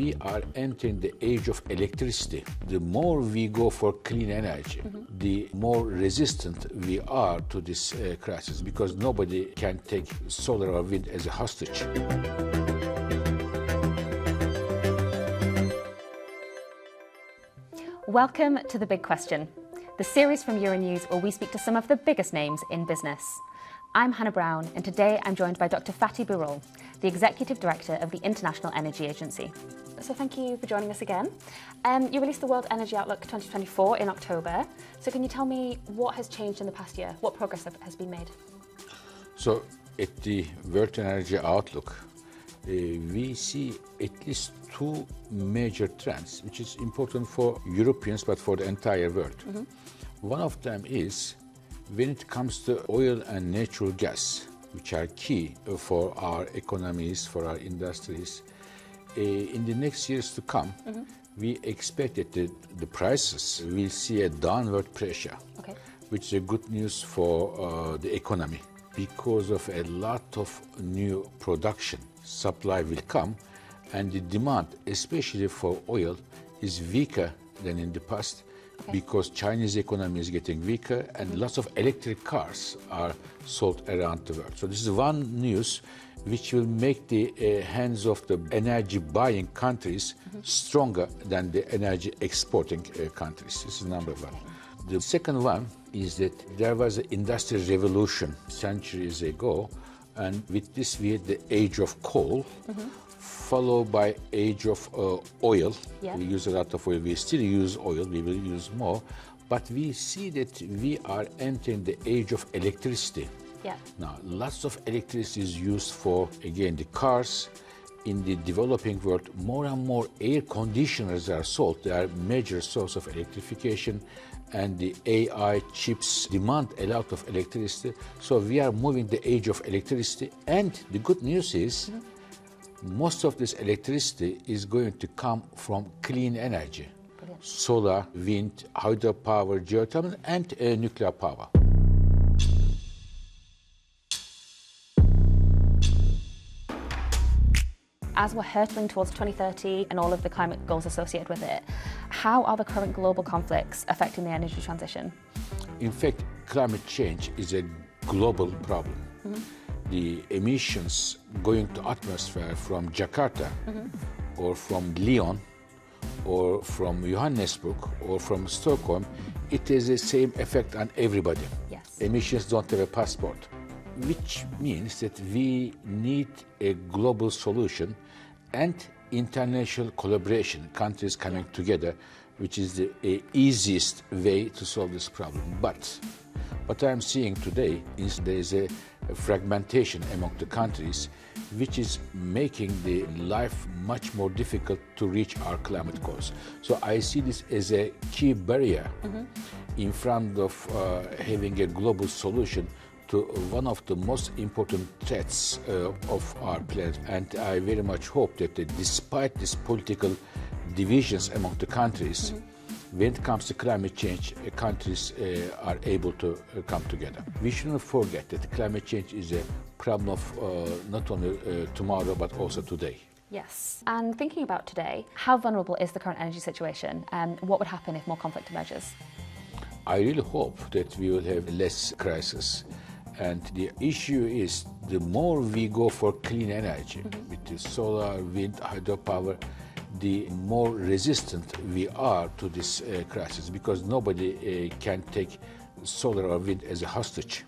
we are entering the age of electricity. The more we go for clean energy, the more resistant we are to this crisis, because nobody can take solar or wind as a hostage. Welcome to The Big Question, the series from Euronews where we speak to some of the biggest names in business. I'm Hannah Brown, and today I'm joined by Dr. Fatih Birol, the Executive Director of the International Energy Agency. So thank you for joining us again. You released the World Energy Outlook 2024 in October. So can you tell me what has changed in the past year? What progress has been made? So at the World Energy Outlook, we see at least two major trends, which is important for Europeans, but for the entire world. One of them is when it comes to oil and natural gas, which are key for our economies, for our industries. In the next years to come, we expect that the prices will see a downward pressure, which is good news for the economy. Because of a lot of new production, supply will come, and the demand, especially for oil, is weaker than in the past, because Chinese economy is getting weaker and lots of electric cars are sold around the world. So this is one news which will make the hands of the energy buying countries stronger than the energy exporting countries. This is number one. The second one is that there was an industrial revolution centuries ago, and with this we had the age of coal, followed by age of oil. We use a lot of oil. We still use oil. We will use more. But we see that we are entering the age of electricity. Now, lots of electricity is used for, again, the cars. In the developing world, more and more air conditioners are sold. They are a major source of electrification. And the AI chips demand a lot of electricity. So we are moving the age of electricity. And the good news is, most of this electricity is going to come from clean energy. Solar, wind, hydropower, geothermal, and nuclear power. As we're hurtling towards 2030 and all of the climate goals associated with it, how are the current global conflicts affecting the energy transition? In fact, climate change is a global problem. The emissions going to atmosphere from Jakarta or from Lyon or from Johannesburg or from Stockholm, it has the same effect on everybody. Emissions don't have a passport, which means that we need a global solution and international collaboration, countries coming together, which is the easiest way to solve this problem. But what I'm seeing today is there is a fragmentation among the countries, which is making the life much more difficult to reach our climate goals. So I see this as a key barrier in front of having a global solution to one of the most important threats of our planet. And I very much hope that despite these political divisions among the countries, when it comes to climate change, countries are able to come together. We shouldn't forget that climate change is a problem of not only tomorrow, but also today. Yes, and thinking about today, how vulnerable is the current energy situation, and what would happen if more conflict emerges? I really hope that we will have less crisis. And the issue is, the more we go for clean energy, with the solar, wind, hydropower, the more resistant we are to this crisis, because nobody can take solar or wind as a hostage.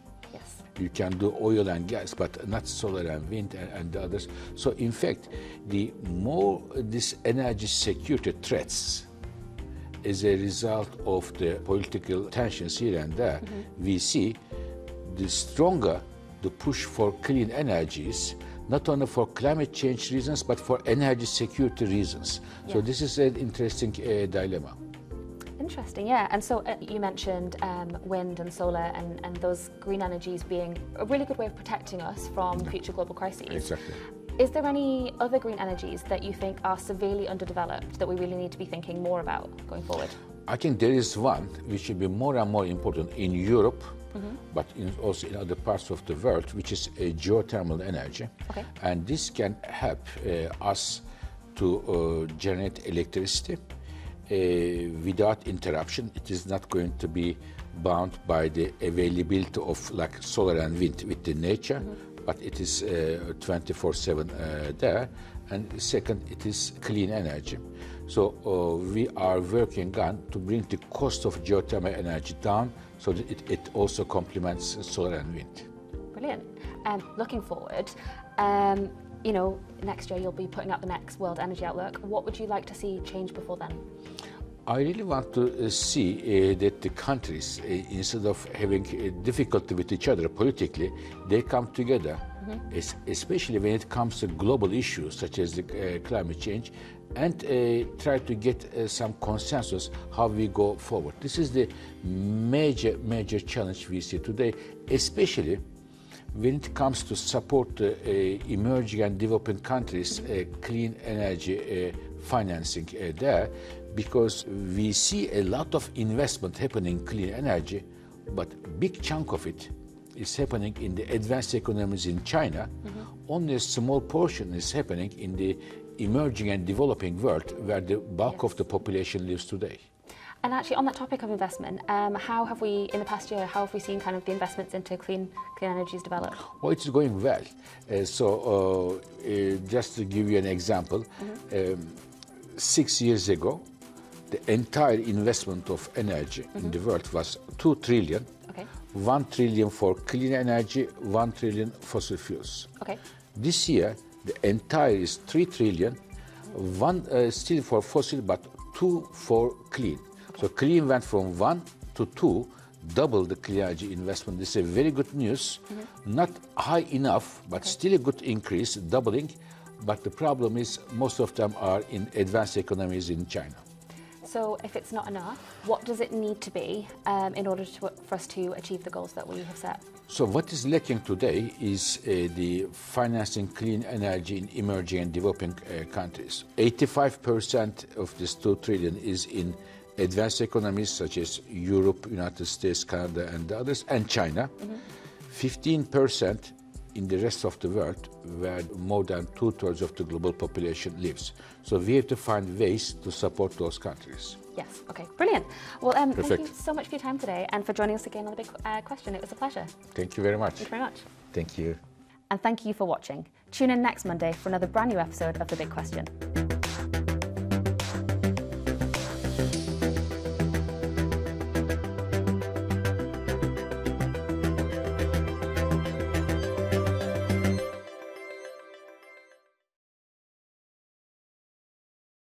You can do oil and gas, but not solar and wind and the others. So in fact, the more this energy security threats as a result of the political tensions here and there, we see the stronger the push for clean energies, not only for climate change reasons, but for energy security reasons. So this is an interesting dilemma. Interesting, yeah. And so you mentioned wind and solar and those green energies being a really good way of protecting us from future global crises. Exactly. Is there any other green energies that you think are severely underdeveloped that we really need to be thinking more about going forward? I think there is one which will be more and more important in Europe, but also in other parts of the world, which is geothermal energy. And this can help us to generate electricity without interruption. It is not going to be bound by the availability of like solar and wind with the nature, but it is 24/7 there. And second, it is clean energy. So we are working on to bring the cost of geothermal energy down so that it also complements solar and wind. Brilliant. Looking forward, next year you'll be putting out the next World Energy Outlook. What would you like to see change before then? I really want to see that the countries, instead of having difficulty with each other politically, they come together, especially when it comes to global issues such as climate change, and try to get some consensus how we go forward. This is the major challenge we see today, especially when it comes to support emerging and developing countries, clean energy financing there, because we see a lot of investment happening in clean energy, but big chunk of it is happening in the advanced economies in China. Only a small portion is happening in the emerging and developing world where the bulk of the population lives today. And actually, on that topic of investment, how have we, in the past year, how have we seen kind of the investments into clean energies develop? Well, it's going well. Just to give you an example, 6 years ago, the entire investment of energy in the world was 2 trillion. Okay. 1 trillion for clean energy, 1 trillion fossil fuels. Okay. This year, the entire is 3 trillion, 1 still for fossil, but 2 for clean. So clean went from 1 to 2, double the clean energy investment. This is a very good news. Not high enough, but still a good increase, doubling. But the problem is most of them are in advanced economies in China. So if it's not enough, what does it need to be in order for us to achieve the goals that we have set? So what is lacking today is the financing clean energy in emerging and developing countries. 85% of this 2 trillion is in advanced economies such as Europe, United States, Canada, and others, and China. 15% in the rest of the world, where more than 2/3 of the global population lives. So we have to find ways to support those countries. Yes, okay, brilliant. Well, thank you so much for your time today and for joining us again on The Big Question. It was a pleasure. Thank you very much. Thank you very much. Thank you. And thank you for watching. Tune in next Monday for another brand new episode of The Big Question.